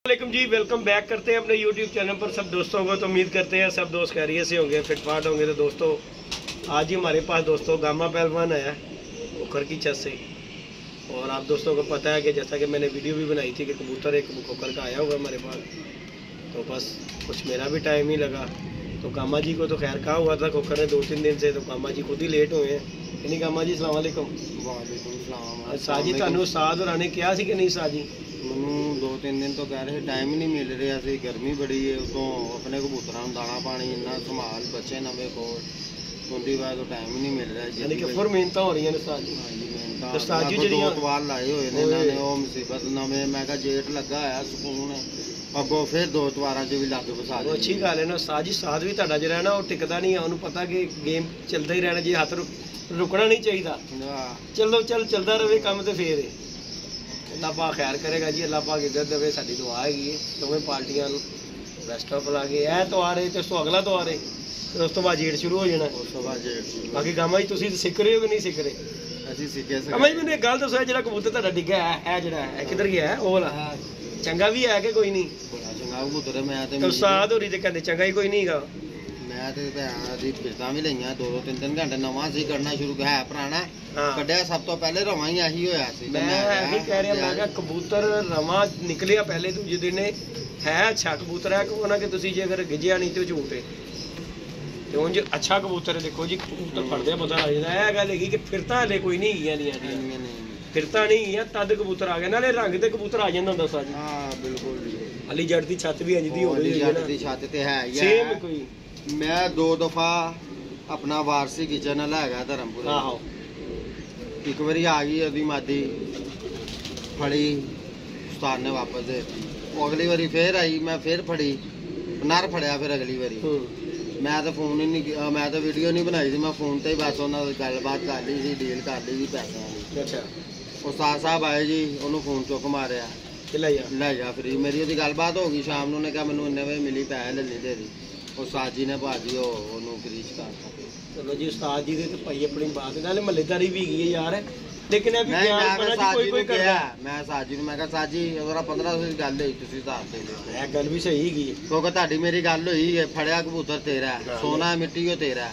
वालेकुम जी, welcome back करते हैं अपने YouTube चैनल पर सब दोस्तों को। तो उम्मीद करते हैं सब दोस्त खैरियत से होंगे, फिटफाट होंगे। तो दोस्तों आज ही हमारे पास दोस्तों गामा पहलवान आया खोखर की छत से। और आप दोस्तों को पता है कि जैसा कि मैंने वीडियो भी बनाई थी कि कबूतर एक खोखर का आया हुआ है हमारे पास। तो बस कुछ मेरा भी टाइम ही लगा। तो गामा जी को तो खैर कहा हुआ था खोखर ने 2-3 दिन से, तो गामा जी खुद ही लेट हुए हैं। नहीं गामा जी, अस्सलाम वालेकुम। वालेकुम सलाम। साजी ਤੁਹਾਨੂੰ ਉਸਤਾਦ ਹੋਰਾਂ ਨੇ ਕਿਹਾ ਸੀ ਕਿ ਨਹੀਂ ਸਾਜੀ? ਮੈਨੂੰ 2-3 ਦਿਨ ਤੋਂ ਕਹਿ ਰਹੇ ਟਾਈਮ ਹੀ ਨਹੀਂ ਮਿਲ ਰਿਹਾ ਸੀ, ਗਰਮੀ ਬੜੀ ਹੈ, ਉਤੋਂ ਆਪਣੇ ਕਬੂਤਰਾਂ ਨੂੰ ਦਾਣਾ ਪਾਣੀ ਇੰਨਾ ਸੰਭਾਲ, ਬੱਚੇ ਨਵੇਂ ਕੋਲ ਉਹਦੀ ਬਾਅਦ ਤੋਂ ਟਾਈਮ ਹੀ ਨਹੀਂ ਮਿਲ ਰਿਹਾ ਜੀ। ਯਾਨੀ ਕਿ ਫੁਰ ਮਿਹਨਤਾਂ ਹੋ ਰਹੀਆਂ ਨੇ ਸਾਜੀ। ਮਿਹਨਤਾਂ ਤੇ ਸਾਜੀ ਜਿਹੜੀਆਂ ਦੋ ਵਾਰ ਲਾਏ ਹੋਏ ਨੇ ਇਹਨਾਂ ਨੇ, ਉਹ ਮੁਸੀਬਤ ਨਵੇਂ ਮੈਂ ਕਿਹਾ ਜੇਠ ਲੱਗਾ ਹੋਇਆ ਸਕੂਨ ਅੱਗੋਂ ਫਿਰ ਦੋ ਦੁਆਰਾਂ 'ਚ ਵੀ ਲੱਗ ਵਸਾ ਦੇ। ਅੱਛੀ ਗੱਲ ਹੈ ਨਾ ਸਾਜੀ, ਸਾਥ ਵੀ ਤੁਹਾਡਾ ਜਿਹੜਾ ਨਾ ਉਹ ਟਿਕਦਾ ਨਹੀਂ ਆ। ਉਹਨੂੰ ਪਤਾ ਕਿ ਗੇਮ ਚੱਲਦਾ ਹੀ ਰਹਿਣਾ ਜੀ, ਹੱਥ ਰੁਕਣਾ ਨਹੀਂ ਚਾਹੀਦਾ। ਚਲੋ ਚੱਲਦਾ ਰਹੇ ਕੰਮ ਤੇ ਫੇਰ ਅੱਲਾਹ ਪਾਕ ਖੈਰ ਕਰੇਗਾ ਜੀ। ਅੱਲਾਹ ਪਾਕ ਇੱਜ਼ਤ ਦੇਵੇ, ਸਾਡੀ ਦੁਆ ਹੈਗੀ ਹੈ ਦੋਵੇਂ ਪਾਰਟੀਆਂ ਨੂੰ। ਬੈਸਟ ਆਫ ਲੱਗ ਇਹ ਤਿਉਹਾਰ ਤੇ ਉਸ ਤੋਂ ਅਗਲਾ ਤਿਉਹਾਰ ਹੈ, ਫਿਰ ਉਸ ਤੋਂ ਬਾਅਦ ਜੇਠ ਸ਼ੁਰੂ ਹੋ ਜਾਣਾ। ਉਸ ਤੋਂ ਬਾਅਦ ਜੇਠ। ਬਾਕੀ ਗਾਮਾ ਜੀ ਤੁਸੀਂ ਸਿੱਖ ਰਹੇ ਹੋ ਕਿ ਨਹੀਂ ਸਿੱਖ ਰਹੇ? ਅਸੀਂ ਸਿੱਖਿਆ ਸੀ। ਗਾਮਾ ਜੀ ਮੈਨੂੰ ਇੱਕ ਗੱਲ ਦੱਸੋ, ਜਿਹੜਾ ਕਬੂਤਰ ਤੁਹਾਡਾ ਡਿੱਗਾ ਹੈ ਇਹ ਜਿਹੜਾ ਹੈ ਕਿੱਧਰ ਗਿਆ? ਉਹ ਵਾਲਾ ਚੰਗਾ ਵੀ ਹੈ ਕਿ ਕੋਈ ਨਹੀਂ? ਚੰਗਾ ਕਬੂਤਰ ਮੈਂ ਤੇ ਉਸਤਾਦ ਹੋਰੀ ਤੇ ਕਹਿੰਦੇ ਚੰਗਾ ਹੀ ਕੋਈ ਨਹੀਂ ਹੈਗਾ। ਮੈਂ ਤੇ ਅਸੀਂ ਫਿਰਤਾਂ ਵੀ ਲਈਆਂ 2-3 ਘੰਟੇ। ਨਵਾਂ ਸੀ ਕਰਨਾ ਸ਼ੁਰੂ ਹੈ, ਪੁਰਾਣਾ ਕੱਢਿਆ ਸਭ ਤੋਂ ਪਹਿਲੇ ਰਵਾਂ ਹੀ ਆਹੀ ਹੋਇਆ ਸੀ। ਮੈਂ ਇਹੀ ਕਹਿ ਰਿਹਾ, ਮੈਂ ਕਿਹਾ ਕਬੂਤਰ ਰਵਾਂ ਨਿਕਲਿਆ ਪਹਿਲੇ ਦੂਜੇ ਦਿਨ ਹੈ ਅੱਛਾ ਕਬੂਤਰ ਹੈ। ਕਹੋ ਨਾ ਕਿ ਤੁਸੀਂ ਜੇ ਅਗਰ ਗਿਜਿਆ ਨਹੀਂ ਤੇ ਝੂਠ ਹੈ। ਤੇ ਉਂਝ ਅੱਛਾ ਕਬੂਤਰ ਹੈ। ਦੇਖੋ ਜੀ ਕਬੂਤਰ ਫੜਦੇ ਪਤਾ ਲੱਗ ਜਾਂਦਾ। ਇਹ ਗੱਲ ਹੈਗੀ ਕਿ ਫਿਰਤਾਂ ਹਲੇ ਕੋਈ ਨਹੀਂ ਗਈਆਂ ਨਹੀਂ, ਫਿਰਤਾਂ ਨਹੀਂ ਗਈਆਂ ਤਦ ਕਬੂਤਰ ਆ ਗਿਆ। ਨਾਲੇ ਰੰਗ ਤੇ ਕਬੂਤਰ ਆ ਜਾਂਦਾ ਹੁੰਦਾ ਸਾਜੀ। ਹਾਂ ਬਿਲਕੁਲ ਜੀ। ਅਲੀ ਜੱਟ ਦੀ ਛੱਤ ਵੀ ਇੰਜ ਦੀ ਹੋ ਗਈ ਹੈ ਨਾ, ਦੀ ਛੱਤ ਤੇ ਹੈ ਹੀ ਸੇਮ ਕੋਈ। ਮੈਂ 2 ਦਫਾ ਆਪਣਾ ਵਾਰਸੀ ਕਿਚਨ ਲੈ ਗਿਆ ਧਰਮਪੁਰ। ਆਹੋ ਇੱਕ ਵਾਰੀ ਆ ਗਈ ਉਹਦੀ ਮਾਦੀ ਫੜੀ, ਉਸਤਾਦ ਨੇ ਵਾਪਸ ਦੇ। ਉਹ ਅਗਲੀ ਵਾਰੀ ਫੇਰ ਆਈ, ਮੈਂ ਫੇਰ ਫੜੀ, ਨਰ ਫੜਿਆ ਫਿਰ ਅਗਲੀ ਵਾਰੀ। ਮੈਂ ਤਾਂ ਫੋਨ ਹੀ ਨਹੀਂ, ਮੈਂ ਤਾਂ ਵੀਡੀਓ ਨਹੀਂ ਬਣਾਈ ਸੀ, ਮੈਂ ਫੋਨ ਤੇ ਹੀ ਬਸ ਉਹਨਾਂ ਨਾਲ ਗੱਲਬਾਤ ਕਰ ਲਈ ਸੀ, ਡੀਲ ਕਰ ਲਈ ਸੀ ਪੈਸਿਆਂ ਦੀ। ਅੱਛਾ ਉਸਤਾਦ ਸਾਹਿਬ ਆਏ ਜੀ, ਉਹਨੂੰ ਫੋਨ ਚੁੱਕ ਮਾਰਿਆ, ਲੈ ਜਾ ਫਰੀ। ਮੇਰੀ ਉਹਦੀ ਗੱਲਬਾਤ ਹੋ ਗਈ ਸ਼ਾਮ ਨੂੰ, ਨੇ ਕਿਹਾ ਮੈਨੂੰ ਇੰਨੇ ਵਜੇ ਮਿਲੀ, ਪੈਸੇ ਲੈ ਦੇ ਦੀ। ਉਸਤਾਦ ਜੀ ਨੇ ਭਾਜੀ ਉਹਨੂੰ ਫਰੀ ਚ ਕਰਤਾ। ਚਲੋ ਜੀ ਉਸਤਾਦ ਜੀ ਦੇ ਤੇ ਭਾਈ ਆਪਣੀ ਬਾਤ ਨਾਲੇ ਮਹੱਲੇਦਾਰੀ ਵੀ ਹੈਗੀ ਹੈ ਯਾਰ। ਲੇਕਿਨ ਇਹ ਵੀ ਮੈਂ ਕੋਈ ਕਿਹਾ, ਮੈਂ ਸਾਜੀ ਨੂੰ ਮੈਂ ਕਿਹਾ ਸਾਜੀ ਉਹਦਾ 1500 ਦੀ ਗੱਲ ਹੋਈ, ਤੁਸੀਂ ਹਿਸਾਬ ਦੇ ਦਿਓ। ਇਹ ਗੱਲ ਵੀ ਸਹੀ ਹੈਗੀ ਹੈ ਕਿਉਂਕਿ ਤੁਹਾਡੀ ਮੇਰੀ ਗੱਲ ਹੋਈ ਹੈ, ਫੜਿਆ ਕਬੂਤਰ ਤੇਰਾ, ਸੋਨਾ ਮਿੱਟੀ ਉਹ ਤੇਰਾ,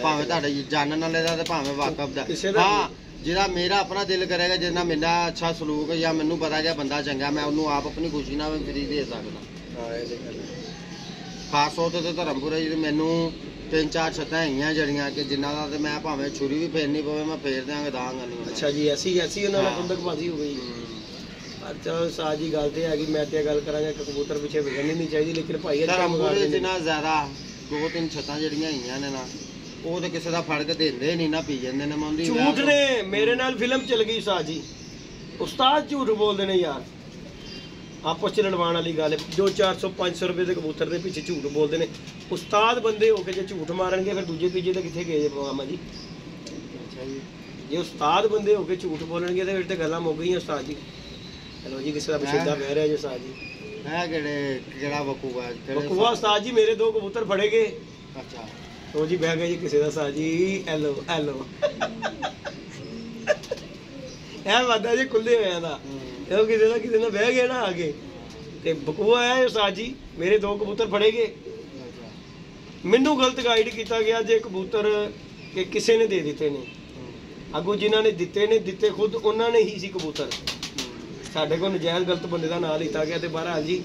ਭਾਵੇਂ ਤੁਹਾਡੇ ਜਾਣਨ ਵਾਲੇ ਦਾ ਤੇ ਭਾਵੇਂ ਵਾਕਫ ਦਾ। ਹਾਂ ਜਿਹੜਾ ਮੇਰਾ ਆਪਣਾ ਦਿਲ ਕਰੇਗਾ, ਜਿਹਨਾਂ ਮੇਰਾ ਅੱਛਾ ਸਲੂਕ ਜਾਂ ਮੈਨੂੰ ਪਤਾ ਗਿਆ ਬੰਦਾ ਚੰਗਾ, ਮੈਂ ਉਹਨੂੰ ਆਪ ਆਪਣੀ ਖੁਸ਼ੀ ਨਾਲ ਫਰੀ ਦੇ ਸਕਦਾ। ਖਾਸ ਤੌਰ ਤੇ ਧਰਮਪੁਰੇ ਜੀ ਮੈਨੂੰ 3-4 ਛੱਤਾਂ ਹੈਗੀਆਂ ਜਿਹੜੀਆਂ ਕਿ ਜਿਨ੍ਹਾਂ ਦਾ ਤੇ ਮੈਂ ਭਾਵੇਂ ਛੁਰੀ ਵੀ ਫੇਰਨੀ ਪਵੇ ਮੈਂ ਫੇਰ ਦਿਆਂਗਾ, ਦਾਂਗਾ ਨਹੀਂ। ਅੱਛਾ ਜੀ, ਐਸੀ ਉਹਨਾਂ ਨਾਲ ਬੰਦਕਬਾਜ਼ੀ ਹੋ ਗਈ। ਅੱਛਾ ਸਾਜ ਜੀ ਗੱਲ ਤੇ ਹੈਗੀ, ਮੈਂ ਤੇ ਗੱਲ ਕਰਾਂਗਾ ਕਿ ਕਬੂਤਰ ਪਿੱਛੇ ਵਿਗੜਨੀ ਨਹੀਂ ਚਾਹੀਦੀ। ਲੇਕਿਨ ਭਾਈ ਧਰਮਪੁਰੇ ਜਿੰਨਾ ਜ਼ਿਆਦਾ 2-3 ਛੱਤਾਂ ਜਿਹੜੀਆਂ ਹੈਗੀਆਂ ਨੇ ਨਾ, ਉਹ ਤੇ ਕਿਸੇ ਦਾ ਫੜ ਕੇ ਦਿੰਦੇ ਨਹੀਂ ਨਾ, ਪੀ ਜਾਂਦੇ ਨੇ। ਮੰਦੀ ਝੂਠ ਨੇ, ਮੇਰੇ ਨਾਲ ਫਿਲਮ ਚੱਲ ਗਈ ਸਾਜ ਜੀ, ਉਸਤਾਦ ਝੂਠ ਬੋਲਦੇ ਨੇ ਯਾਰ। ਆਪਸ ਚ ਲੜਵਾਉਣ ਵਾਲੀ ਗੱਲ ਹੈ। ਜੋ 400-500 ਰੁਪਏ ਦੇ ਕਬੂਤਰ ਦੇ ਪਿੱਛੇ ਝੂਠ ਬੋਲਦੇ ਨੇ। ਉਸਤਾਦ ਬੰਦੇ ਹੋ ਕੇ ਜੇ ਝੂਠ ਮਾਰਨਗੇ ਫਿਰ ਦੂਜੇ ਤੀਜੇ ਤੇ ਕਿੱਥੇ ਗਏ ਜੇ ਮਾਮਾ ਜੀ? ਜੇ ਉਸਤਾਦ ਬੰਦੇ ਹੋ ਕੇ ਝੂਠ ਬੋਲਣਗੇ ਤੇ ਫਿਰ ਤੇ ਗੱਲਾਂ ਮੁੱਕ ਗਈਆਂ ਉਸਤਾਦ ਜੀ। ਚਲੋ ਜੀ ਕਿਸੇ ਦਾ ਬਸ਼ਿੰਦਾ ਬਹਿ ਰਿਹਾ ਜੀ ਉਸਤਾਦ ਜੀ। ਹੈ ਕਿਹੜਾ ਵਕੂਆ ਉਸਤਾਦ ਜੀ? ਮੇਰੇ 2 ਕਬੂਤਰ ਫੜੇ ਗਏ। ਅੱਛਾ ਉਹ ਜੀ ਬਹਿ ਗਏ ਜੀ ਕਿਸੇ ਦਾ ਸਾਜ ਜੀ। ਐਲੋ ਇਹ ਵਾਦਾ ਜੀ ਖੁੱਲੇ ਹੋਇਆ ਦਾ, ਇਹ ਕਿਸੇ ਦਾ ਬਹਿ ਗਿਆ ਨਾ ਆ ਕੇ ਤੇ ਬਕੂਆ ਹੈ ਉਸਤਾਦ ਜੀ। ਮੇਰੇ 2 ਕਬੂਤਰ ਫੜੇ ਗਏ, ਮੈਨੂੰ ਗਲਤ ਗਾਈਡ ਕੀਤਾ ਗਿਆ ਜੇ ਕਬੂਤਰ ਕਿ ਕਿਸੇ ਨੇ ਦੇ ਦਿੱਤੇ ਨੇ। ਅੱਗੋਂ ਜਿਨ੍ਹਾਂ ਨੇ ਦਿੱਤੇ ਖੁਦ ਉਹਨਾਂ ਨੇ ਹੀ ਸੀ ਕਬੂਤਰ। ਸਾਡੇ ਕੋਲ ਨਜਾਇਜ਼ ਗਲਤ ਬੰਦੇ ਦਾ ਨਾਂ ਲਿੱਤਾ ਗਿਆ। ਤੇ ਬਹਰਹਾਲ ਜੀ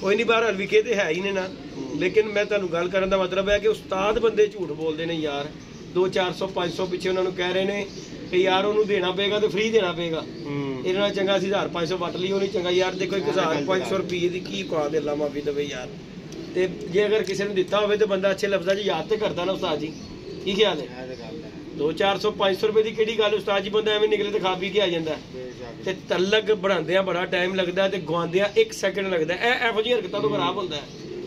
ਕੋਈ ਨਹੀਂ, ਬਹਰਹਾਲ ਵਿਕੇ ਤੇ ਹੈ ਹੀ ਨੇ ਨਾ। ਲੇਕਿਨ ਮੈਂ ਤੁਹਾਨੂੰ ਗੱਲ ਕਰਨ ਦਾ ਮਤਲਬ ਹੈ ਕਿ ਉਸਤਾਦ ਬੰਦੇ ਝੂਠ ਬੋਲਦੇ ਨੇ ਯਾਰ। 200-400-500 ਪਿੱਛੇ ਉਹਨਾਂ ਨੂੰ ਕਹਿ ਰਹੇ ਨੇ ਕਿ ਯਾਰ ਉਹਨੂੰ ਦੇਣਾ ਪਏਗਾ ਤੇ ਫ੍ਰੀ ਦੇਣਾ ਪਏਗਾ। ਇਹਦੇ ਨਾਲ ਚੰਗਾ ਸੀ 1500 ਵੱਟ ਲਈ, ਉਹ ਨਹੀਂ ਚੰਗਾ ਯਾਰ। ਦੇਖੋ 1500 ਰੁਪਏ ਦੀ ਕੀ ਕਹਾ ਦੇ, ਅੱਲਾ ਮਾਫੀ ਦੇਵੇ ਯਾਰ। ਤੇ ਜੇ ਅਗਰ ਕਿਸੇ ਨੂੰ ਦਿੱਤਾ ਹੋਵੇ ਤੇ ਬੰਦਾ ਅੱਛੇ ਲਫ਼ਜ਼ਾਂ 'ਚ ਯਾਦ ਤੇ ਕਰਦਾ ਨਾ ਉਸਤਾਦ ਜੀ। ਕੀ ਖਿਆਲ ਹੈ? 200-400-500 ਰੁਪਏ ਦੀ ਕਿਹੜੀ ਗੱਲ ਉਸਤਾਦ ਜੀ? ਬੰਦਾ ਐਵੇਂ ਨਿਕਲੇ ਤੇ ਖਾ ਪੀ ਕੇ ਆ ਜਾਂਦਾ। ਤੇ ਤਲਕ ਬਣਾਉਂਦੇ ਆ ਬੜਾ ਟਾਈਮ ਲੱਗਦਾ ਤੇ ਗਵਾਉਂਦੇ ਆ 1 ਸੈਕਿੰਡ ਲੱਗਦਾ। ਇਹੋ ਜਿਹੀ ਹਰਕਤਾਂ ਤੋਂ ਖਰਾਬ ਹੁੰਦਾ।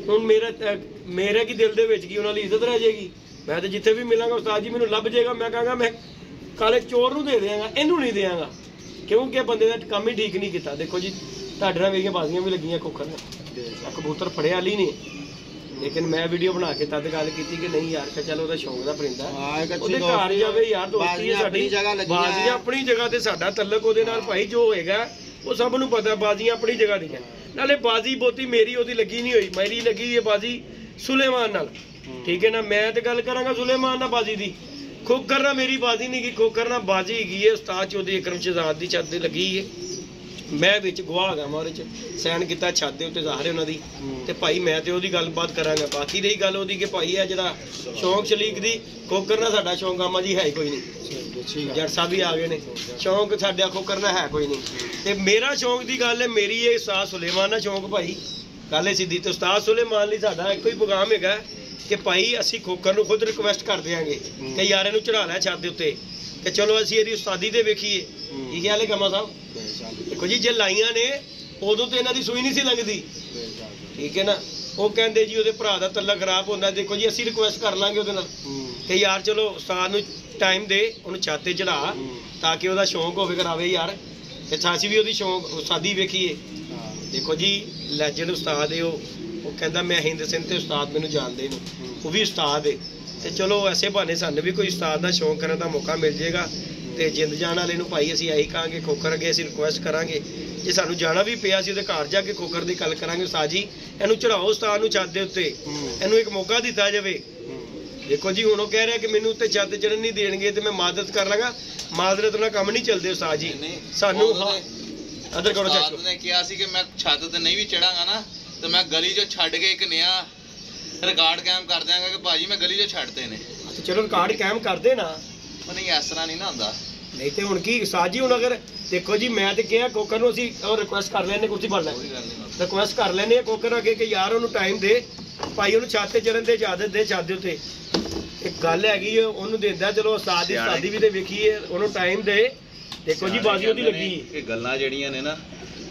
ਹੁਣ ਮੇਰੇ ਕੀ ਦਿਲ ਦੇ ਵਿੱਚ ਕੀ ਉਹਨਾਂ ਦੀ ਇੱਜ਼ਤ ਰਹਿ ਜਾਏਗੀ? ਮੈਂ ਤੇ ਜਿੱਥੇ ਵੀ ਮਿਲਾਂਗਾ ਉਸਤਾਦ ਜੀ ਮੈਨੂੰ ਲੱਭ ਜਾਏਗਾ, ਮੈਂ ਕਹਾਂਗਾ ਮੈਂ ਕਾਲੇ ਚੋਰ ਨੂੰ ਦੇ ਦਿਆਂਗਾ, ਇਹਨੂੰ ਨਹੀਂ ਦਿਆਂਗਾ, ਕਿਉਂਕਿ ਬੰਦੇ ਦਾ ਕੰਮ ਹੀ ਠੀਕ ਨਹੀਂ ਕੀਤਾ। ਦੇਖੋ ਜੀ ਤੁਹਾਡੇ ਨਾਲ ਮੇਰੀਆਂ ਬਾਜ਼ੀਆਂ ਵੀ ਲੱਗੀਆਂ ਖੋਖਰ ਕਬੂਤਰ ਫੜਿਆ ਵਾਲੀ ਨੇ। ਲੇਕਿਨ ਮੈਂ ਵੀਡੀਓ ਬਣਾ ਕੇ ਤਦ ਗੱਲ ਕੀਤੀ ਕਿ ਨਹੀਂ ਯਾਰ, ਚਲੋ ਉਹਦਾ ਸ਼ੌਂਕ ਦਾ ਪਰਿੰਦਾ, ਉਹਦੇ ਘਰ ਜਾਵੇ ਯਾਰ, ਦੋਸਤੀ ਹੈ ਸਾਡੀ, ਬਾਜ਼ੀਆਂ ਆਪਣੀ ਜਗ੍ਹਾ ਤੇ ਸਾਡਾ ਤਲਕ ਉਹਦੇ ਨਾਲ ਭਾਈ। ਜੋ ਹੋਏਗਾ ਉਹ ਸਭ ਨੂੰ ਪਤਾ, ਬਾਜ਼ੀਆਂ ਆਪਣੀ ਜਗ੍ਹਾ ਦੀਆਂ। ਨਾਲੇ ਬਾਜ਼ੀ ਬੋਤੀ ਮੇਰੀ ਉਹਦੀ ਲੱਗੀ ਨਹੀਂ ਹੋਈ, ਮੇਰੀ ਲੱਗੀ ਹੈ ਬਾਜ਼ੀ ਸੁਲੇਮਾਨ ਨਾਲ, ਠੀਕ ਹੈ ਨਾ। ਮੈਂ ਤੇ ਗੱਲ ਕਰਾਂਗਾ ਸੁਲੇਮਾਨ ਨਾਲ ਬਾਜ਼ੀ ਦੀ, ਖੋਖਰ ਨਾਲ ਮੇਰੀ ਬਾਜ਼ੀ ਨਹੀਂ ਗਈ, ਖੋਖਰ ਨਾਲ ਬਾਜ਼ੀ ਹੈਗੀ ਹੈ ਉਸਤਾਦ ਚੌਧਰੀ ਅਕਰਮ ਸ਼ਹਜ਼ਾਦ ਦੀ ਛੱਤ ਤੇ ਲੱਗੀ ਹੈ। ਮੈਂ ਵਿੱਚ ਗਵਾਹ ਹੈਗਾ, ਮੈਂ ਉਹਦੇ ਚ ਸਾਈਨ ਕੀਤਾ ਛੱਤ ਦੇ ਉੱਤੇ ਜ਼ਾਹਰ ਹੈ ਉਹਨਾਂ ਦੀ, ਤੇ ਭਾਈ ਮੈਂ ਤੇ ਉਹਦੀ ਗੱਲਬਾਤ ਕਰਾਂਗਾ। ਬਾਕੀ ਰਹੀ ਗੱਲ ਉਹਦੀ ਕਿ ਭਾਈ ਹੈ ਜਿਹੜਾ ਸ਼ੌਂਕ ਸ਼ਲੀਕ ਦੀ, ਖੋਖਰ ਨਾਲ ਸਾਡਾ ਸ਼ੌਂਕ ਆਮਾ ਜੀ ਹੈ ਕੋਈ ਨਹੀਂ, ਜੱਟ ਸਾਹਿਬ ਵੀ ਆ ਗਏ ਨੇ, ਸ਼ੌਂਕ ਸਾਡਾ ਖੋਖਰ ਨਾਲ ਹੈ ਕੋਈ ਨਹੀਂ। ਤੇ ਮੇਰਾ ਸ਼ੌਂਕ ਦੀ ਗੱਲ ਹੈ, ਮੇਰੀ ਇਹ ਉਸਤਾਦ ਸੁਲੇਮਾਨ ਨਾਲ ਸ਼ੌਂਕ ਭਾਈ, ਗੱਲ ਹੈ ਸਿੱਧੀ। ਤੇ ਉਸਤਾਦ ਸੁਲੇਮਾਨ ਲਈ ਸਾਡਾ ਇੱਕੋ ਹੀ ਪੈਗਾਮ ਹੈਗਾ ਕਿ ਭਾਈ ਅਸੀਂ ਖੋਖਰ ਨੂੰ ਖੁਦ ਰਿਕੁਐਸਟ ਕਰ ਦਿਆਂਗੇ ਕਿ ਯਾਰ ਇਹਨੂੰ ਚੜਾ ਲੈ ਛੱਤ ਦੇ ਉੱਤੇ, ਤੇ ਚਲੋ ਅਸੀਂ ਇਹਦੀ ਉਸਤਾਦੀ ਤੇ ਵੇਖੀਏ। ਕੀ ਖਿਆਲ ਹੈ ਗਮਾ ਸਾਹਿਬ? ਦੇਖੋ ਜੀ ਜੇ ਲਾਈਆਂ ਨੇ ਉਦੋਂ ਤੇ ਇਹਨਾਂ ਦੀ ਸੂਈ ਨਹੀਂ ਸੀ ਲੰਘਦੀ, ਠੀਕ ਹੈ ਨਾ। ਉਹ ਕਹਿੰਦੇ ਜੀ ਉਹਦੇ ਭਰਾ ਦਾ ਤੱਲਾ ਖਰਾਬ ਹੁੰਦਾ, ਦੇਖੋ ਜੀ ਅਸੀਂ ਰਿਕੁਐਸਟ ਕਰ ਲਾਂਗੇ ਉਹਦੇ ਨਾਲ ਕਿ ਯਾਰ ਚਲੋ ਉਸਤਾਦ ਨੂੰ ਟਾਈਮ ਦੇ, ਉਹਨੂੰ ਛੱਤ ਤੇ ਚੜਾ ਤਾਂ ਕਿ ਉਹਦਾ ਸ਼ੌਂਕ ਹੋਵੇ ਕਰਾਵੇ ਯਾਰ, ਤੇ ਅਸੀਂ ਵੀ ਉਹਦੀ ਸ਼ੌਂਕ ਉਸਤਾਦੀ ਵੇਖੀਏ। ਦੇਖੋ ਜੀ ਲੈਜੈਂਡ ਉਸਤਾਦ ਹੈ ਉਹ ਕਹਿੰਦਾ ਮੈਂ ਹਿੰਦ ਸਿੰਘ ਤੇ ਉਸਤਾਦ ਮੈਨੂੰ ਜਾਣਦੇ ਨੇ, ਉਹ ਵੀ ਉਸਤਾਦ ਹੈ। ਤੇ ਚਲੋ ਐਸੇ ਬਹਾਨੇ ਸਾਨੂੰ ਵੀ ਕੋਈ ਉਸਤਾਦ ਦਾ ਸ਼ੌਂਕ ਕਰਨ ਦਾ ਮੌਕਾ ਮਿਲ ਜਾਏਗਾ। ਤੇ ਜਿੰਦ ਜਾਣ ਵਾਲੇ ਨੂੰ ਭਾਈ ਅਸੀਂ ਇਹੀ ਕਹਾਂਗੇ, ਖੋਖਰ ਅੱਗੇ ਅਸੀਂ ਰਿਕੁਐਸਟ ਕਰਾਂਗੇ, ਜੇ ਸਾਨੂੰ ਜਾਣਾ ਵੀ ਪਿਆ ਸੀ ਉਹਦੇ ਘਰ ਜਾ ਕੇ ਖੋਖਰ ਦੀ ਗੱਲ ਕਰਾਂਗੇ, ਉਸਤਾਦ ਜੀ ਇਹਨੂੰ ਚੜਾਓ ਉਸਤਾਦ ਨੂੰ ਛੱਤ ਦੇ ਉੱਤੇ, ਇਹਨੂੰ ਇੱਕ ਮੌਕਾ ਦਿੱਤਾ ਜਾਵੇ। ਦੇਖੋ ਜੀ ਹੁਣ ਉਹ ਕਹਿ ਰਿਹਾ ਕਿ ਮੈਨੂੰ ਉੱਤੇ ਛੱਤ ਚੜਨ ਨਹੀਂ ਦੇਣਗੇ ਤੇ ਮੈਂ ਮਾਦਤ ਕਰ ਲਾਂਗਾ, ਮਾਦਰਤ ਨਾਲ ਕੰਮ ਨਹੀਂ ਚੱਲਦੇ ਉਸਤਾਦ ਜੀ। ਸਾਨੂੰ ਅਦਰ ਕਰੋ ਚਾਚੂ ਨੇ ਕਿਹਾ ਸੀ ਕਿ ਮੈਂ ਛੱਤ ਤੇ ਨਹੀਂ ਵੀ ਚੜਾਂਗਾ ਨਾ ਤੇ ਮੈਂ ਗਲੀ ਚੋਂ ਛੱਡ ਕੇ ਇੱਕ ਨਿਆ ਰਿਕਾਰਡ ਕਾਇਮ ਕਰ ਦਿਆਂਗਾ ਕਿ ਭਾਜੀ ਮੈਂ ਗਲੀ ਚੋਂ ਛੱਡਦੇ ਨੇ। ਚਲੋ ਰਿਕਾਰਡ ਕਾਇਮ ਕਰਦੇ ਨਾ, ਨਹੀਂ ਇਸ ਤਰ੍ਹਾਂ ਨਹੀਂ ਨਾ ਹੁੰਦਾ। ਨਹੀਂ ਤੇ ਹੁਣ ਕੀ ਉਸਤਾਦ ਜੀ, ਹੁਣ ਅਗਰ ਦੇਖੋ ਜੀ ਮੈਂ ਤੇ ਕਿਹਾ ਖੋਖਰ ਨੂੰ ਅਸੀਂ ਉਹ ਰਿਕੁਐਸਟ ਕਰ ਲੈਣੇ, ਕੁਰਸੀ ਫੜ ਲੈ, ਰਿਕੁਐਸਟ ਕਰ ਲੈਣੇ ਖੋਖਰ ਅੱਗੇ ਕਿ ਯਾਰ ਉਹਨੂੰ ਟਾਈਮ ਦੇ ਭਾਈ, ਉਹਨੂੰ ਛੱਤ ਤੇ ਚੜਨ ਦੇ ਇਜਾਜ਼ਤ ਦੇ ਛੱਤ ਦੇ ਉੱਤੇ। ਇੱਕ ਗੱਲ ਹੈਗੀ ਉਹਨੂੰ ਦਿੰਦਾ, ਚਲੋ ਉਸਤਾਦ ਦੀ ਉਸਤਾਦੀ ਵੀ ਤੇ ਵੇਖੀਏ, ਉਹਨੂੰ ਟਾਈਮ ਦੇ। ਦੇਖੋ ਜੀ ਬਾਜ਼ੀ ਉਹਦੀ ਲੱਗੀ ਕਿ ਗੱਲਾਂ ਜਿਹੜੀਆਂ ਨੇ ਨਾ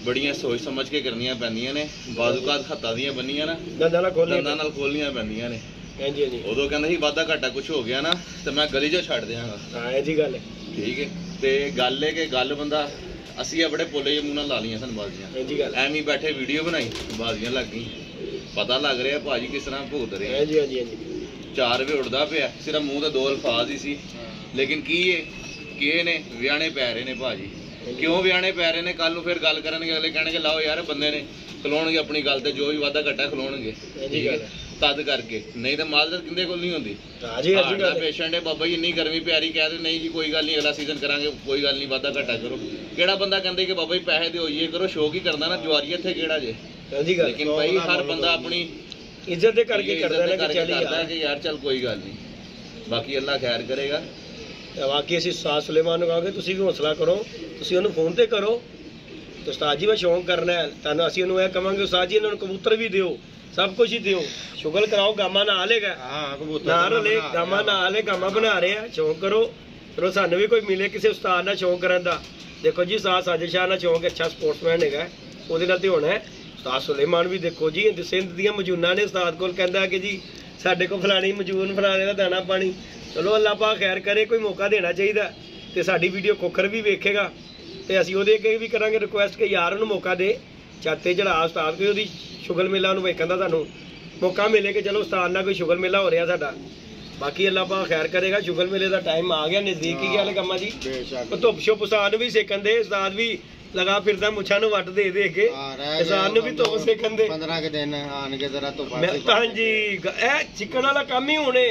ਬੜੀਆਂ ਸੋਚ ਸਮਝ ਕੇ ਕਰਨੀਆਂ ਪੈਂਦੀਆਂ ਨੇ, ਬਾਜ਼ੂਕਾਤ ਹੱਥਾਂ ਦੀਆਂ ਬੰਨੀਆਂ ਨਾ ਦੰਦਾਂ ਨਾਲ ਖੋਲਣੀਆਂ ਪੈਂਦੀਆਂ ਨੇ। ਹਾਂਜੀ ਹਾਂਜੀ ਉਦੋਂ ਕਹਿੰਦਾ ਸੀ ਵਾਧਾ ਘਾਟਾ ਕੁਝ ਹੋ ਗਿਆ ਨਾ ਤੇ ਮੈਂ ਗਲੀ 'ਚੋਂ ਛੱਡ ਦਿਆਂਗਾ। ਹਾਂ ਇਹ ਜੀ ਗੱਲ ਹੈ, ਠੀਕ ਹੈ। ਤੇ ਗੱਲ ਹੈ ਕਿ ਗੱਲ ਬੰਦਾ ਅਸੀਂ ਆ ਬੜੇ ਪੋਲੇ ਜਿਹੇ ਮੂੰਹ ਨਾਲ ਲਾ ਲਈਆਂ ਸਨ ਬਾਜ਼ੀਆਂ, ਇਹ ਜੀ ਗੱਲ ਐਵੇਂ ਬੈਠੇ ਵੀਡੀਓ ਬਣਾਈ, ਬਾਜ਼ੀਆਂ ਲੱਗ ਗਈ, ਪਤਾ ਲੱਗ ਰਿਹਾ ਭਾਜੀ ਕਿਸ ਤਰ੍ਹਾਂ ਭੁਗਤ ਰਹੇ। ਹਾਂਜੀ ਹਾਂਜੀ ਹਾਂਜੀ 4 ਵਜੇ ਉੱਠਦਾ ਪਿਆ, ਸਿਰਫ ਮੂੰਹ ਤੇ 2 ਅਲਫਾਜ਼ ਹੀ ਸੀ, ਲੇਕਿਨ ਕੀ ਹੈ ਕਿ ਇਹ ਨੇ ਵਿਆਹਣੇ ਪੈ ਰਹੇ ਨੇ ਭਾਜੀ। ਕਿਉਂ ਵਿਆਹਣੇ ਪੈ ਰਹੇ ਨੇ? ਕੱਲ ਨੂੰ ਫਿਰ ਗੱਲ ਕਰਨਗੇ, ਅਗਲੇ ਕਹਿਣਗੇ ਲਾਓ ਯਾਰ ਬੰਦੇ ਨੇ ਖਲੋਣਗੇ ਆਪਣੀ ਗੱਲ ਤੇ, ਜੋ ਵੀ ਵਾਧਾ ਘਟਾ ਖਲੋਣਗੇ, ਤਦ ਕਰਕੇ। ਨਹੀਂ ਤਾਂ ਮਾਜ਼ਰਤ ਕਿੰਦੇ ਕੋਲ ਨਹੀਂ ਹੁੰਦੀ। ਪੇਸ਼ੈਂਟ ਹੈ ਬਾਬਾ ਜੀ, ਇੰਨੀ ਗਰਮੀ ਪਿਆਰੀ, ਕਹਿ ਦੇ ਨਹੀਂ ਜੀ ਕੋਈ ਗੱਲ ਨਹੀਂ, ਅਗਲਾ ਸੀਜ਼ਨ ਕਰਾਂਗੇ, ਕੋਈ ਗੱਲ ਨਹੀਂ, ਵਾਧਾ ਘਟਾ ਕਰੋ। ਕਿਹੜਾ ਬੰਦਾ ਕਹਿੰਦੇ ਕਿ ਬਾਬਾ ਜੀ ਪੈਸੇ ਦਿਓ ਇਹ ਕਰੋ, ਸ਼ੌਕ ਹੀ ਕਰਦਾ ਨਾ, ਜਵਾਰੀ ਇੱਥੇ ਕਿਹੜਾ ਜੇ। ਲੇਕਿਨ ਭਾਈ ਹਰ ਬੰਦਾ ਆਪਣੀ ਇੱਜ਼ਤ ਦੇ ਕਰਕੇ ਕਰਦਾ ਕਿ ਯਾਰ ਚੱਲ ਕੋਈ ਗੱਲ ਨਹੀਂ, ਬਾਕੀ ਅੱਲਾ ਖੈਰ ਕਰੇਗਾ। ਬਾਕੀ ਅਸੀਂ ਉਸਤਾਦ ਸੁਲੇਮਾਨ ਨੂੰ ਕਹਾਂਗੇ ਤੁਸੀਂ ਵੀ ਹੌਸਲਾ ਕਰੋ, ਤੁਸੀਂ ਉਹਨੂੰ ਫੋਨ ਤੇ ਕਰੋ ਤੇ ਉਸਤਾਦ ਜੀ ਮੈਂ ਸ਼ੌਂਕ ਕਰਨਾ ਹੈ ਤੁਹਾਨੂੰ, ਅਸੀਂ ਉਹਨੂੰ ਇਹ ਕਹਾਂਗੇ ਉਸਤਾਦ ਜੀ ਇਹਨਾਂ ਨੂੰ ਕਬੂਤਰ ਵੀ ਦਿਓ, ਸਭ ਕੁਝ ਹੀ ਦਿਓ, ਸ਼ੁਗਲ ਕਰਾਓ, ਗਾਮਾ ਨਾਲ ਹੈਗਾ, ਹਾਂ ਕਬੂਤਰ ਨਾਲ ਲੈ ਗਾਮਾ ਨਾਲ ਹੈ, ਗਾਮਾ ਬਣਾ ਰਹੇ ਆ, ਸ਼ੌਂਕ ਕਰੋ। ਚਲੋ ਸਾਨੂੰ ਵੀ ਕੋਈ ਮਿਲੇ ਕਿਸੇ ਉਸਤਾਦ ਨਾਲ ਸ਼ੌਂਕ ਕਰਨ ਦਾ। ਦੇਖੋ ਜੀ ਉਸਤਾਦ ਸਾਜਿਦ ਸ਼ਾਹ ਨਾਲ ਸ਼ੌਂਕ, ਅੱਛਾ ਸਪੋਰਟਸਮੈਨ ਹੈਗਾ, ਉਹਦੇ ਨਾਲ ਤੇ ਹੋਣਾ ਹੈ। ਉਸਤਾਦ ਸੁਲੇਮਾਨ ਵੀ ਦੇਖੋ ਜੀ ਸਿੰਧ ਦੀਆਂ ਮਜੂਨਾਂ ਨੇ, ਉਸਤਾਦ ਕੋਲ ਕਹਿੰਦਾ ਕਿ ਜੀ ਸਾਡੇ ਕੋਲ ਫਲਾਣੀ ਮਜੂਨ ਫਲਾਣੇ ਦਾ ਦਾਣਾ ਪਾਣੀ। ਚਲੋ ਅੱਲਾਹ ਪਾਕ ਖੈਰ ਕਰੇ, ਕੋਈ ਮੌਕਾ ਦੇਣਾ ਚਾਹੀਦਾ। ਤੇ ਸਾਡੀ ਵੀਡੀਓ ਖੋਖਰ ਵੀ ਵੇਖੇਗਾ ਤੇ ਅਸੀਂ ਉਹਦੇ ਅੱਗੇ ਵੀ ਕਰਾਂਗੇ ਰਿਕੁਐਸਟ ਕਿ ਯਾਰ ਉਹਨੂੰ ਮੌਕਾ ਦੇ, ਛੱਤੇ ਚੜਾ ਉਸਤਾਦ ਕੋਈ ਉਹਦੀ ਸ਼ੁਗਲ ਮੇਲਾ ਉਹਨੂੰ ਵੇਖਣ ਦਾ ਤੁਹਾਨੂੰ ਮੌਕਾ ਮਿਲੇ ਕਿ ਚਲੋ ਉਸਤਾਦ ਨਾਲ ਕੋਈ ਸ਼ੁਗਲ ਮੇਲਾ ਹੋ ਰਿਹਾ ਸਾਡਾ। ਬਾਕੀ ਅੱਲਾਹ ਪਾਕ ਖੈਰ ਕਰੇਗਾ, ਸ਼ੁਗਲ ਮੇਲੇ ਦਾ ਟਾਈਮ ਆ ਗਿਆ, ਨਜ਼ਦੀਕ ਹੀ ਗਿਆ ਕੰਮਾਂ ਜੀ। ਧੁੱਪ ਛੁੱਪ ਉਸਤਾਦ ਵੀ ਸੇਕਣ ਦੇ, ਉਸਤਾਦ ਵੀ ਲਗਾ ਫਿਰਦਾ ਮੁੱਛਾਂ ਨੂੰ ਵੱਟ ਦੇ ਦੇ ਕੇ, ਉਸਤਾਦ ਨੂੰ ਵੀ ਧੁੱਪ ਸੇਕਣ ਦੇ 15 ਕਿ ਦਿਨ ਆਣਗੇ ਜ਼ਰਾ ਧੁੱਪ। ਹਾਂਜੀ ਇਹ ਚਿੱਕਣ ਵਾਲਾ ਕੰਮ ਹੀ ਹੋਣੇ।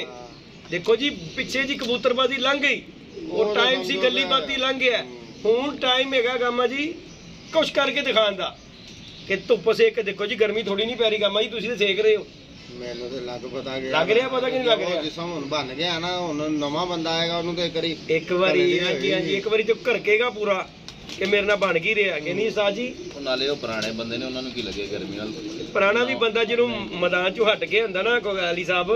ਦੇਖੋ ਜੀ ਪਿੱਛੇ ਜੀ ਕਬੂਤਰਬਾਜ਼ੀ ਲੰਘ ਗਈ, ਉਹ ਟਾਈਮ ਸੀ ਗੱਲੀ ਬਾਤੀ ਲੰਘ ਗਿਆ, ਹੁਣ ਟਾਈਮ ਹੈਗਾ ਗਾਮਾ ਜੀ ਕੁਛ ਕਰਕੇ ਦਿਖਾਉਣ ਦਾ ਕਿ ਧੁੱਪ ਸੇਕ। ਦੇਖੋ ਜੀ ਗਰਮੀ ਥੋੜੀ ਨਹੀਂ ਪੈ ਰਹੀ ਗਾਮਾ ਜੀ, ਤੁਸੀਂ ਤੇ ਸੇਕ ਰਹੇ ਹੋ, ਮੈਨੂੰ ਤੇ ਲੱਗ ਪਤਾ ਗਿਆ, ਲੱਗ ਰਿਹਾ ਪਤਾ ਕਿ ਨਹੀਂ ਲੱਗ ਰਿਹਾ। ਜਿਸਮ ਹੁਣ ਬਣ ਗਿਆ ਨਾ, ਹੁਣ ਨਵਾਂ ਬੰਦਾ ਆਏਗਾ ਉਹਨੂੰ ਤੇ ਇੱਕ ਵਾਰੀ ਹਾਂਜੀ ਹਾਂਜੀ ਇੱਕ ਵਾਰੀ ਤੇ ਘਰਕੇਗਾ ਪੂਰਾ ਕਿ ਮੇਰੇ ਨਾਲ ਬਣ ਕੀ ਰਿਹਾ ਕਿ ਨਹੀਂ ਉਸਤਾਦ ਜੀ। ਨਾਲੇ ਉਹ ਪੁਰਾਣੇ ਬੰਦੇ ਨੇ, ਉਹਨਾਂ ਨੂੰ ਕੀ ਲੱਗੇ ਗਰਮੀ ਨਾਲ। ਪੁਰਾਣਾ ਵੀ ਬੰਦਾ ਜਿਹਨੂੰ ਮੈਦਾਨ ਚੋਂ ਹਟ ਕੇ ਹੁੰਦਾ ਨਾ, ਅਲੀ ਸਾਹਿਬ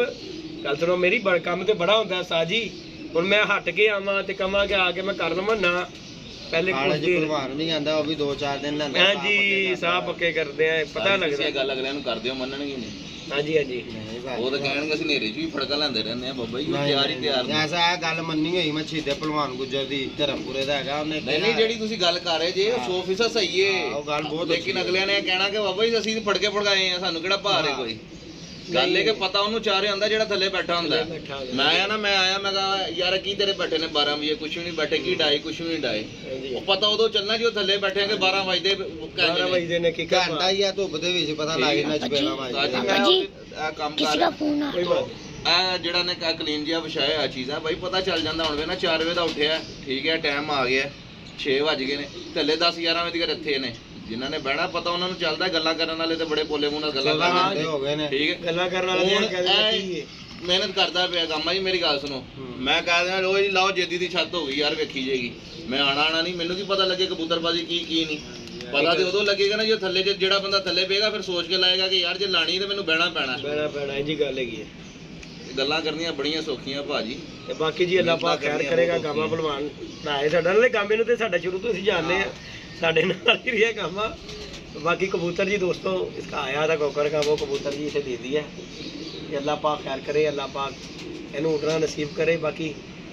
ਗੱਲ ਸੁਣੋ ਮੇਰੀ, ਕੰਮ ਤੇ ਬੜਾ ਹੁੰਦਾ ਉਸਤਾਦ ਜੀ। ਹੁਣ ਮੈਂ ਹਟ ਕੇ ਆਵਾਂ ਤੇ ਕਵਾਂ ਕਿ ਆ ਕੇ ਮੈਂ ਕਰ ਲਵਾਂ ਨਾ, ਪਹਿਲੇ ਭਲਵਾਨ ਵੀ ਆਂਦਾ, ਉਹ ਵੀ 2-4 ਦਿਨ ਲੈਂਦਾ। ਹਾਂਜੀ ਸਾਹ ਪੱਕੇ ਕਰਦੇ ਆ, ਪਤਾ ਲੱਗਦਾ ਇਹ ਗੱਲ ਅਗਲਿਆਂ ਨੂੰ ਕਰਦੇ ਹੋ, ਮੰਨਣਗੇ ਨਹੀਂ। ਹਾਂਜੀ ਹਾਂਜੀ ਉਹ ਤਾਂ ਕਹਿਣਗੇ ਅਸੀਂ ਨੇਰੇ 'ਚ ਵੀ ਫੜਕਾ ਲੈਂਦੇ ਰਹਿੰਦੇ ਆ ਬਾਬਾ ਜੀ, ਤਿਆਰ ਹੀ ਤਿਆਰ। ਐਸਾ ਗੱਲ ਮੰਨੀ ਹੋਈ ਮੈਂ ਸ਼ਹੀਦੇ ਭਲਵਾਨ ਗੁੱਜਰ ਦੀ, ਧਰਮਪੁਰੇ ਦਾ ਹੈਗਾ, ਉਹਨੇ ਨਹੀਂ ਜਿਹੜੀ ਤੁਸੀਂ ਗੱਲ ਕਰ ਰਹੇ ਜੇ 100% ਸਹੀ ਏ, ਉਹ ਗੱਲ ਬਹੁਤ। ਲੇਕਿਨ ਅਗਲਿਆਂ ਨੇ ਕਹਿਣਾ ਕਿ ਬਾਬਾ ਜੀ ਅਸੀਂ ਫੜਕੇ ਫੜਕਾਏ ਆ, ਸਾਨੂੰ ਕਿਹੜਾ ਭਾਰ ਹੈ ਕੋਈ। ਗੱਲ ਇਹ ਕਿ ਪਤਾ ਉਹਨੂੰ ਚਾਰੇ ਹੁੰਦਾ ਜਿਹੜਾ ਥੱਲੇ ਬੈਠਾ ਹੁੰਦਾ ਬੈਠਾ ਹੁੰਦਾ। ਮੈਂ ਆਇਆ ਨਾ, ਮੈਂ ਆਇਆ, ਮੈਂ ਕਹਾ ਯਾਰ ਕੀ ਤੇਰੇ ਬੈਠੇ ਨੇ 12 ਵਜੇ, ਕੁਛ ਵੀ ਨਹੀਂ ਬੈਠੇ, ਕੀ ਡਾਏ, ਕੁਛ ਵੀ ਨਹੀਂ ਡਾਏ। ਹਾਂਜੀ। ਉਹ ਪਤਾ ਉਦੋਂ ਚੱਲਣਾ ਜੀ ਉਹ ਥੱਲੇ ਬੈਠੇ ਕਿ 12 ਵਜੇ 12 ਵਜੇ ਨੇ ਕੀ ਘੰਟਾ ਹੀ ਆ ਧੁੱਪ ਦੇ ਵਿੱਚ ਪਤਾ ਲੱਗ ਜਾਂਦਾ ਚਪੇੜਾ ਸਾਜੀ ਮਾਰ ਮੈਂ ਇਹ ਕੰਮ ਕਰ ਕੋਈ ਬਾਤ ਇਹ ਜਿਹੜਾ ਨੇ ਕਲੀਨ ਜਿਹਾ ਵਿਛਾਇਆ ਆ ਚੀਜ਼ਾਂ ਬਾਈ ਪਤਾ ਚੱਲ ਜਾਂਦਾ। ਹੁਣ ਵੇ ਨਾ 4 ਵਜੇ ਦਾ ਉੱਠਿਆ, ਠੀਕ ਹੈ, ਟਾਈਮ ਆ ਗਿਆ, 6 ਵੱਜ ਗਏ ਨੇ, ਥੱਲੇ 10-11 ਵਜੇ ਤੱਕ ਇੱਥੇ ਨੇ। ਜਿਨ੍ਹਾਂ ਨੇ ਬਹਿਣਾ ਪਤਾ ਉਹਨਾਂ ਨੂੰ ਚੱਲਦਾ, ਗੱਲਾਂ ਕਰਨ ਵਾਲੇ ਤੇ ਬੜੇ ਪੋਲੇ ਮੂੰਹ ਨਾਲ ਗੱਲਾਂ ਕਰਦੇ ਹੋ ਗਏ ਨੇ। ਠੀਕ ਹੈ, ਗੱਲਾਂ ਕਰਨ ਵਾਲੇ ਹੁਣ ਕਹਿੰਦੇ ਕੀ ਹੈ ਮਿਹਨਤ ਕਰਦਾ ਪਿਆ ਕੰਮ ਆ ਜੀ। ਮੇਰੀ ਗੱਲ ਸੁਣੋ, ਮੈਂ ਕਹਿ ਦਿਆਂ ਲੋ ਜੀ ਲਾਓ ਜੇਦੀ ਦੀ ਛੱਤ ਹੋ ਗਈ ਯਾਰ, ਵੇਖੀ ਜਾਏਗੀ। ਮੈਂ ਆਣਾ ਨਹੀਂ, ਮੈਨੂੰ ਕੀ ਪਤਾ ਲੱਗੇ ਕਬੂਤਰਬਾਜ਼ੀ ਕੀ ਨਹੀਂ। ਪਤਾ ਤੇ ਉਦੋਂ ਲੱਗੇਗਾ ਨਾ ਜੇ ਥੱਲੇ ਜਿਹੜਾ ਬੰਦਾ ਥੱਲੇ ਪਏਗਾ ਫਿਰ ਸੋਚ ਕੇ ਲਾਏਗਾ ਕਿ ਯਾਰ ਜੇ ਲਾਣੀ ਤੇ ਮੈਨੂੰ ਬਹਿਣਾ ਪੈਣਾ। ਇਹ ਜੀ ਗੱਲ ਹੈਗੀ ਹੈ। ਗੱਲਾਂ ਕਰਨੀਆਂ ਬੜੀਆਂ ਸੌਖੀਆਂ ਭਾਜੀ। ਤੇ ਬਾਕੀ ਜੀ ਅੱਲਾਹ ਪਾਕ ਖੈਰ ਕਰੇਗਾ। ਗਾਮਾ ਭਲਵਾਨ ਭਰਾਏ ਸਾਡਾ ਨਾਲੇ ਗਾਮੇ ਨੂੰ ਤੇ ਸਾਡਾ ਸ਼ੁਰੂ ਤੋਂ ਅਸੀਂ ਜਾਣਦੇ ਆ, ਸਾਡੇ ਨਾਲ ही रहा गामा। बाकी कबूतर जी दोस्तों इसका आया था कोकर का, वो कबूतर जी इसे दे दिया। अल्लाह पाक खैर करे, अल्लाह पाक इन्हू उड़ना नसीब करे। बाकी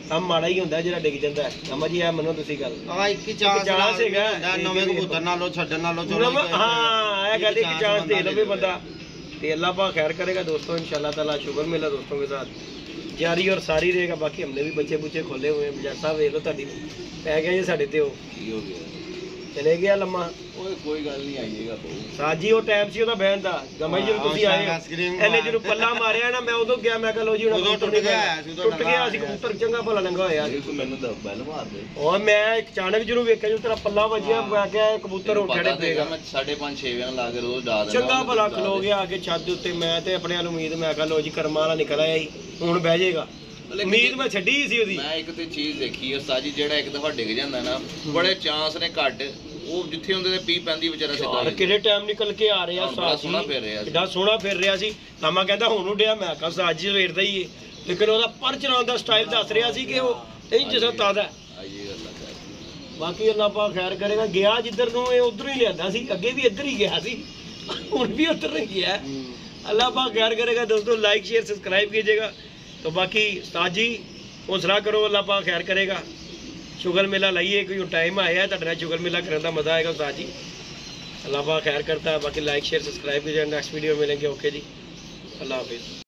ਕੰਮ ਮਾੜਾ ਹੀ ਹੁੰਦਾ ਜਿਹੜਾ ਡਿੱਗ ਜਾਂਦਾ ਹੈ। ਗਾਮਾ ਜੀ ਆ ਮੰਨੋ ਤੁਸੀਂ ਗੱਲ। ਆ ਇੱਕ ਚਾਂਸ ਹੈਗਾ ਨਵੇਂ ਕਬੂਤਰ ਨਾਲੋਂ ਛੱਡਣ ਨਾਲੋਂ ਚਲੋ। ਹਾਂ ਇਹ ਗੱਲ ਇੱਕ ਚਾਂਸ ਦੇ ਲਵੇ ਬੰਦਾ ਤੇ अल्लाह पाक खैर करेगा दोस्तों। इंशाल्लाह ताला शुगर मेला दोस्तों के साथ जारी और सारी रहेगा। बाकी हमने भी बच्चे बुच्चे खोले हुए हैं। जैसा वेख लो ਤੁਹਾਡੀ ਪੈ ਗਿਆ ਜੀ ਸਾਡੇ ਤੇ। ਉਹ ਕੀ ਹੋ ਗਿਆ? ਚਲੇ ਗਿਆ ਲੰਮਾ। ਓਏ ਕੋਈ ਗੱਲ ਨਹੀਂ, ਆਈਏਗਾ ਬਹੁ। ਸਾਜੀ ਉਹ ਟਾਈਮ ਸੀ ਉਹਦਾ ਬਹਿਣ ਦਾ। ਗਮਾ ਜੀ ਜਦੋਂ ਤੁਸੀਂ ਆਏ ਇਹਨੇ ਜਦੋਂ ਪੱਲਾ ਮਾਰਿਆ ਨਾ, ਮੈਂ ਉਦੋਂ ਗਿਆ, ਮੈਂ ਕਹ ਲੋ ਜੀ ਹੁਣ ਟੁੱਟ ਗਿਆ ਸੀ ਕਬੂਤਰ, ਚੰਗਾ ਭਲਾ ਲੰਗਾ ਹੋਇਆ। ਤੂੰ ਮੈਨੂੰ ਤਾਂ ਬੈਲ ਮਾਰ ਦੇ। ਉਹ ਮੈਂ ਅਚਾਨਕ ਜਦੋਂ ਵੇਖਿਆ ਜਦੋਂ ਤੇਰਾ ਪੱਲਾ ਵੱਜਿਆ, ਮੈਂ ਕਿਹਾ ਕਬੂਤਰ ਉੱਠ ਖੜੇ ਪਏਗਾ। ਮੈਂ 5.5-6 ਵਜੇ ਲਾ ਕੇ ਰੋਜ਼ ਡਾ ਦਿੰਦਾ। ਚੰਗਾ ਭਲਾ ਖਲੋ ਗਿਆ ਆ ਕੇ ਛੱਤ ਉੱਤੇ। ਮੈਂ ਤੇ ਆਪਣੇ ਵੱਲ ਉਮੀਦ, ਮੈਂ ਕਹ ਲੋ ਜੀ ਕਰਮਾਂ ਵਾਲਾ ਨਿਕਲ ਆਇਆ ਜੀ, ਹੁਣ ਬਹਿ ਜਾਏਗਾ। ਉਮੀਦ ਮੈਂ ਛੱਡੀ ਸੀ ਉਹਦੀ। ਮੈਂ ਇੱਕ ਤੇ ਚੀਜ਼ ਦੇਖੀ ਹੈ ਸਾਜੀ, ਜਿਹੜਾ ਇੱਕ ਦਫਾ ਡਿੱਗ ਜਾਂਦਾ ਨਾ, ਬੜੇ ਚਾਂਸ ਨੇ ਘੱਟ। ਉਹ ਜਿੱਥੇ ਹੁੰਦੇ ਤੇ ਪੀ ਪੈਂਦੀ ਵਿਚਾਰਾ ਸਿੱਧਾ। ਕਿਹੜੇ ਟਾਈਮ ਨਿਕਲ ਕੇ ਆ ਰਿਹਾ ਸਾਜੀ, ਸੋਹਣਾ ਫਿਰ ਰਿਹਾ ਸੀ, ਕਿੱਡਾ ਸੋਹਣਾ ਫਿਰ ਰਿਹਾ ਸੀ। ਮਾਮਾ ਕਹਿੰਦਾ ਹੁਣ ਉੱਡਿਆ, ਮੈਂ ਕਿਹਾ ਸਾਜੀ ਵੇਰਦਾ ਹੀ ਏ, ਲੇਕਿਨ ਉਹਦਾ ਪਰ ਚਲਾਉਣ ਦਾ ਸਟਾਈਲ ਦੱਸ ਰਿਹਾ ਸੀ ਕਿ ਉਹ ਇਹ ਜਿਸਾ ਤਾਜ਼ਾ। ਬਾਕੀ ਅੱਲਾਹ ਪਾਕ ਖੈਰ ਕਰੇਗਾ। ਗਿਆ ਜਿੱਧਰ ਨੂੰ ਇਹ ਉਧਰ ਹੀ ਲਿਆਂਦਾ ਸੀ, ਅੱਗੇ ਵੀ ਇੱਧਰ ਹੀ ਗਿਆ ਸੀ, ਹੁਣ ਵੀ ਉੱਧਰ ਹੀ ਗਿਆ। अल्लाह पाक खैर करेगा दोस्तों। लाइक शेयर सब्सक्राइब कीजिएगा। तो बाकी उस्ताद जी हौसला करो, अल्लाह पाक खैर करेगा। शुगर मेला लाइए, कोई टाइम आया है तो शुगर मेला करने का मज़ा आएगा उस्ताद जी। अल्लाह पाक खैर करता है। बाकी लाइक शेयर सब्सक्राइब कीजिएगा। नेक्स्ट वीडियो मिलेंगे। ओके जी, अल्लाह हाफिज़।